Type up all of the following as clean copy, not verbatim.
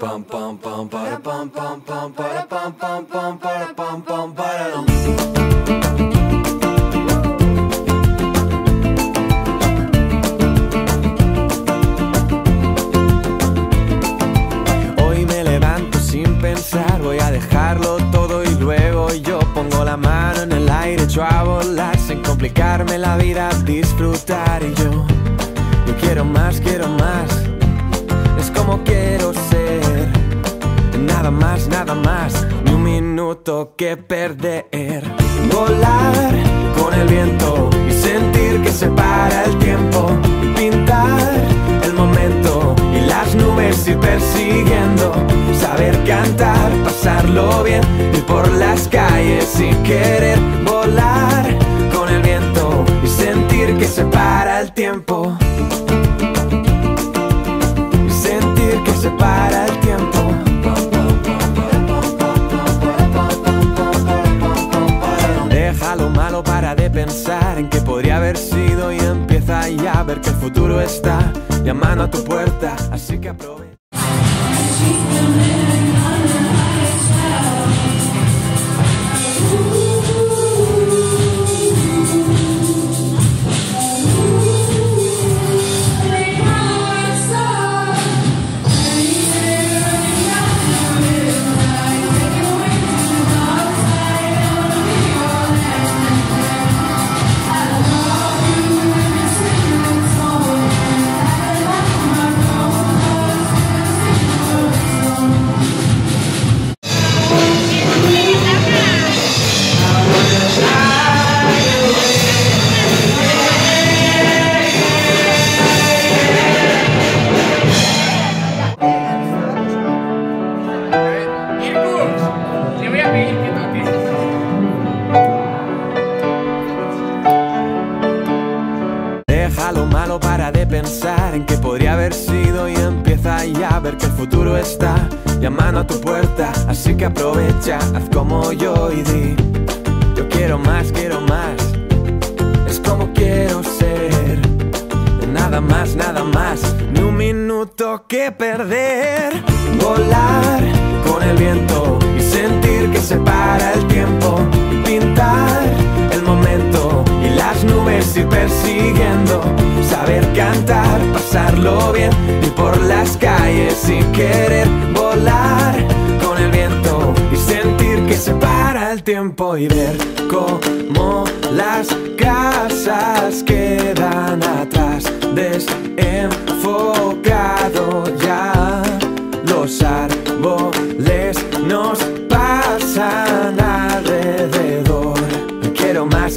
Pam pam pam para pam pam pam para pam pam pam para pam pam para. Hoy me levanto sin pensar, voy a dejarlo todo y luego yo pongo la mano en el aire, echo a volar sin complicarme la vida, disfrutar y yo quiero más, es como quiero ser. Nada más, ni un minuto que perder. Volar con el viento y sentir que se para el tiempo. Pintar el momento y las nubes ir persiguiendo. Saber cantar, pasarlo bien, ir por las calles sin querer. Volar con el viento y sentir que se para el tiempo. Y sentir que se para el tiempo. Deja lo malo, para de pensar en qué podría haber sido y empieza ya a ver que el futuro está llamando a tu puerta, así que aprovecha. Deja lo malo, para de pensar en qué podría haber sido y empieza ya a ver que el futuro está llamando a tu puerta, así que aprovecha, haz como yo y di: yo quiero más, es como quiero ser. Nada más, ni un minuto que perder. Volar con el viento y sentir que se para el tiempo. Pintar el momento y las nubes ir persiguiendo. Saber cantar, pasarlo bien, ir por las calles sin querer. Volar con el viento y sentir que se para el tiempo. Y ver cómo las casas quedan atrás, desenfocado ya. Los árboles nos pasan alrededor.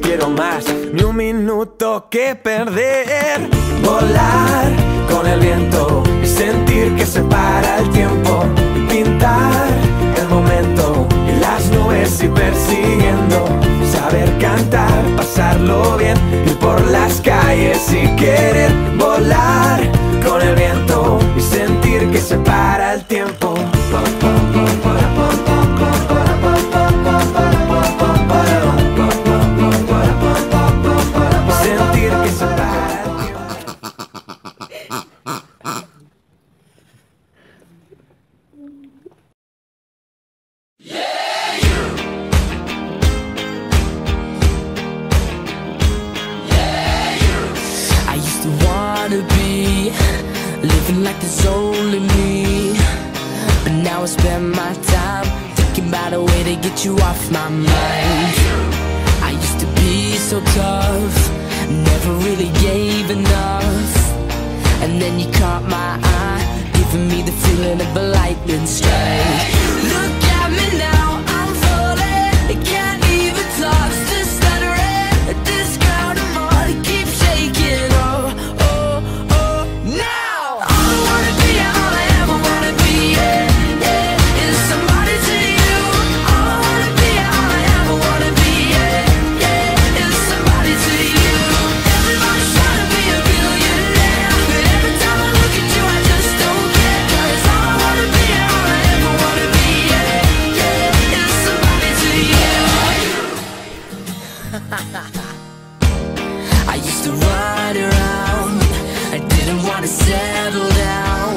Quiero más, ni un minuto que perder. Volar con el viento y sentir que se para el tiempo. Pintar el momento y las nubes ir persiguiendo. Saber cantar, pasarlo bien, ir por las calles sin querer. Volar con el viento y sentir que se para el tiempo. Sentir que se para el tiempo. I used to wanna be living like there's only me, but now I spend my time thinking about a way to get you off my mind. I used to be so tough, never really gave enough, and then you caught my eye, giving me the feeling of a lightning strike. Look at me now, I'm falling, I can't even talk, still stuttering. This crowd of mine keeps shaking. Oh, oh, oh, now all I wanna be, all I ever wanna be, yeah, yeah, is somebody to you. All I wanna be, all I ever wanna be, yeah, yeah, is somebody to you. Everybody's trying to be a billionaire, but every time I look at you I just don't care. 'Cause all I wanna be, all I ever wanna be, yeah, yeah, is somebody to you. I used to run around, I didn't want to settle down,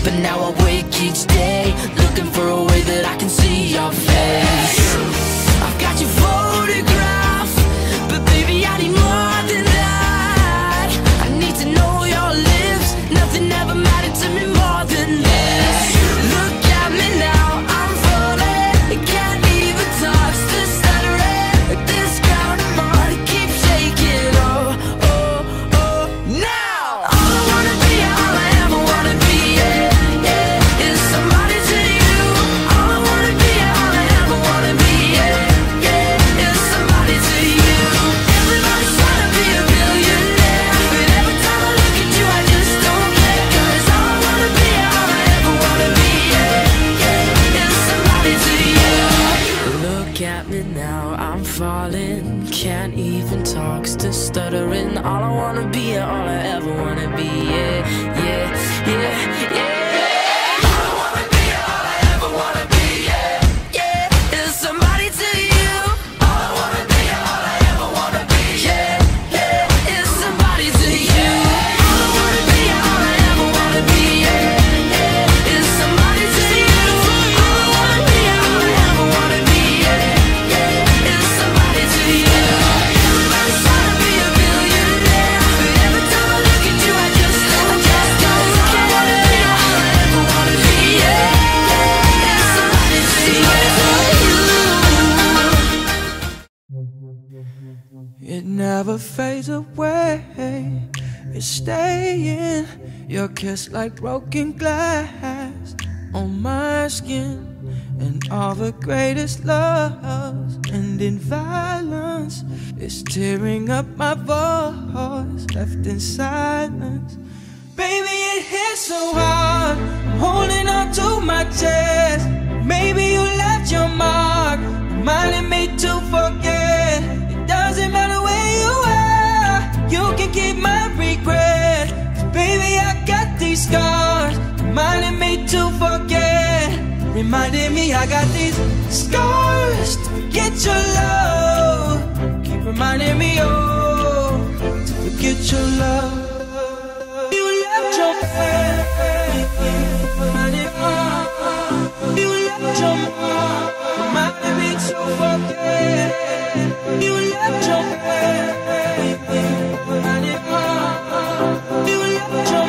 but now I wake each day, looking for a way that I can see your face. I've got your photograph, but baby I need more than that. I need to know your lips, nothing ever mattered to me more than this. Look at me now, I'm falling, can't even talk, still stuttering. This ground I'm on keeps shaking. Oh, oh, oh, now all I wanna be, all I ever wanna be, yeah, yeah, is somebody to you. All I wanna be, all I ever wanna be, yeah, yeah, is somebody to you. Everybody's trying to be a billionaire, but every time I look at you I just don't care. 'Cause all I wanna be, all I ever wanna be, yeah, yeah, is somebody to you. Look at me now, I'm falling, can't even talk, still stuttering. All I wanna be, all I ever wanna be, yeah, yeah, yeah, yeah. All I wanna be, all I ever wanna be, yeah, yeah, is somebody to you. All I wanna be, all I ever wanna be, yeah, yeah, is somebody to you. All I wanna be, all I ever wanna be, yeah, yeah, is somebody to you. All I wanna be, all I ever wanna be, yeah, yeah, is somebody to you. Everybody's trying to be a billionaire, but every time I look at you I just don't care. All I ever wanna be, yeah, yeah, is somebody to you. It never fades away, it's staying. Your kiss like broken glass on my skin. And all the greatest loves end in violence. It's tearing up my voice, left in silence. Baby, it hits so hard, I'm holding on to my chest. Maybe you left your mark, reminding me to forget. It doesn't matter where you are, you can keep my regret. 'Cause baby, I got these scars, reminding me to forget. Reminding me I got these scars to forget your love. Keep reminding me, oh, to forget your love. You left your mark, you left your mark, reminding me to forget. You left your mark, you left your mark. You left your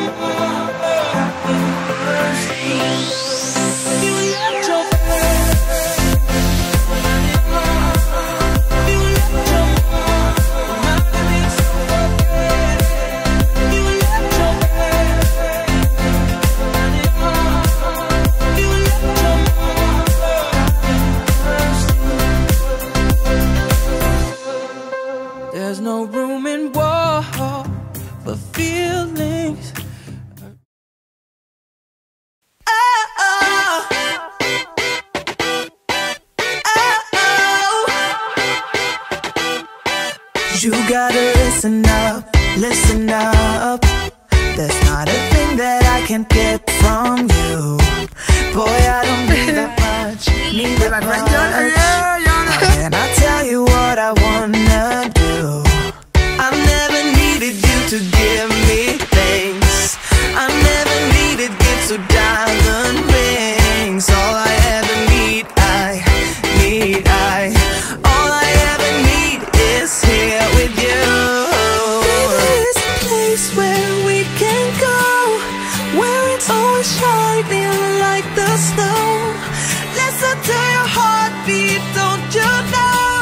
There's no room in war for feelings. You gotta listen up, listen up. There's not a thing that I can't get from you. Boy, I don't need that much, need that much. Can I tell you what I wanna do? I never needed you to give me things. I never needed gifts or diamond rings. All I ever need, all I ever need is here with you. There's a place where we can go, where it's always shining like the snow. Listen to your heartbeat, don't you know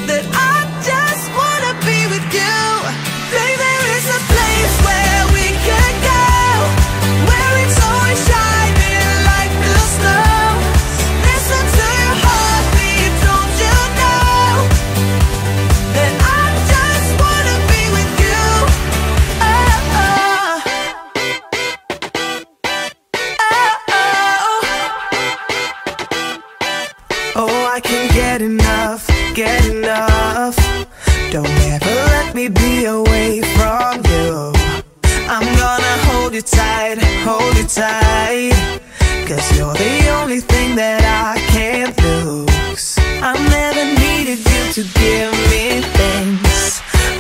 that I just wanna be with you? Baby, there is a place where we can go, where it's always shining like the snow. Listen to your heartbeat, don't you know that I just wanna be with you? Oh, oh. Oh, I can't get enough, get enough. Don't ever let me be away from you. I'm gonna hold you tight, hold you tight. 'Cause you're the only thing that I can't lose. I never needed you to give me things.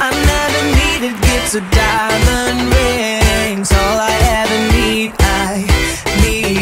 I never needed gifts or diamond rings. All I ever need, I need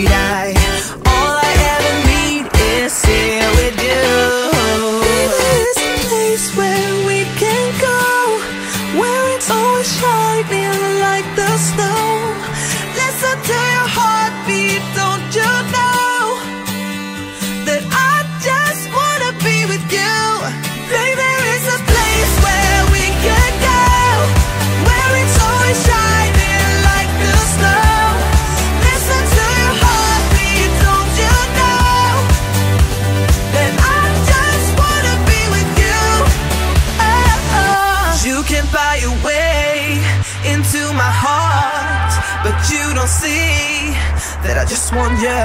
see that I just want you.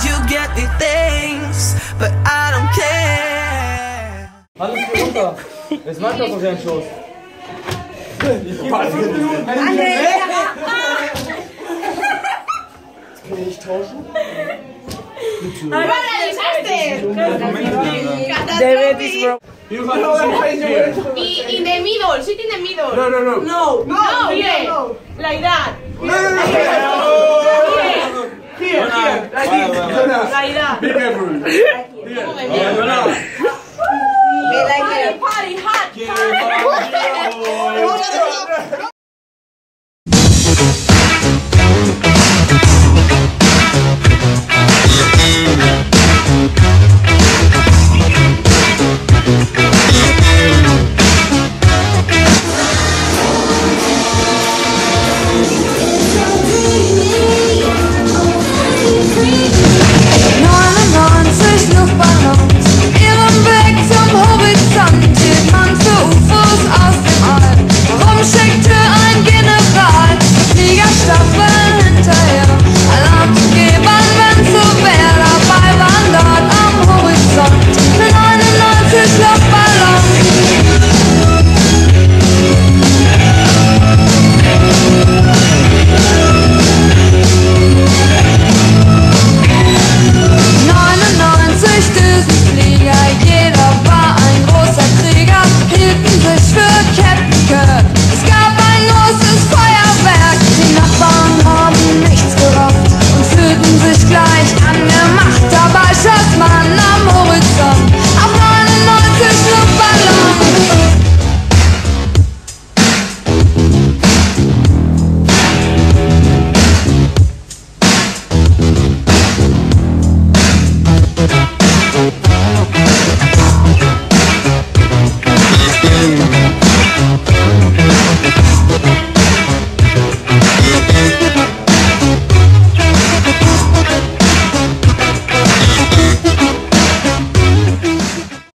You get me things, but I don't care. Alles runter. Jetzt macht doch so einen Schuss. Kann ich tauschen? David is broke. In the middle, sit in the middle. No. No, here. Like that. Here. Like that. Like that. Be careful.